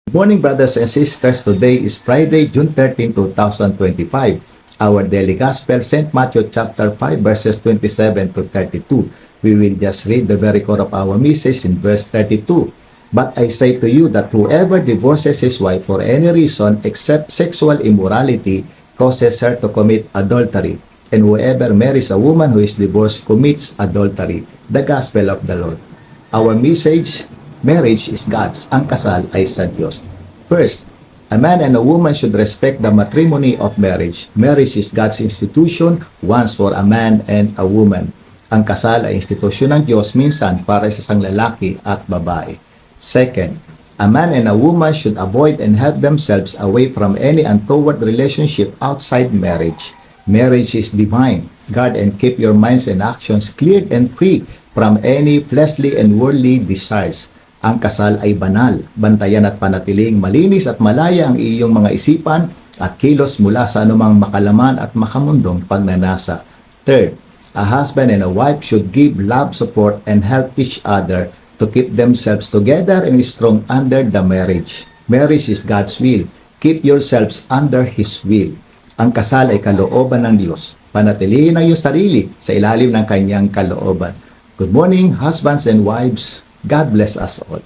Good morning, brothers and sisters. Today is Friday, June 13, 2025. Our daily gospel, St. Matthew chapter 5, verses 27 to 32. We will just read the very core of our message in verse 32. But I say to you that whoever divorces his wife for any reason except sexual immorality causes her to commit adultery. And whoever marries a woman who is divorced commits adultery. The gospel of the Lord. Our message, marriage is God's. Ang kasal ay sa Diyos. First, a man and a woman should respect the matrimony of marriage. Marriage is God's institution, once for a man and a woman. Ang kasal ay institusyon ng Diyos minsan para sa isang lalaki at babae. Second, a man and a woman should avoid and help themselves away from any untoward relationship outside marriage. Marriage is divine. Guard and keep your minds and actions cleared and free from any fleshly and worldly desires. Ang kasal ay banal. Bantayan at panatiling malinis at malaya ang iyong mga isipan at kilos mula sa anumang makalaman at makamundong pagnanasa. Third, a husband and a wife should give love, support, and help each other to keep themselves together and strong under the marriage. Marriage is God's will. Keep yourselves under His will. Ang kasal ay kalooban ng Diyos. Panatilihin ang iyong sarili sa ilalim ng kanyang kalooban. Good morning, husbands and wives. God bless us all.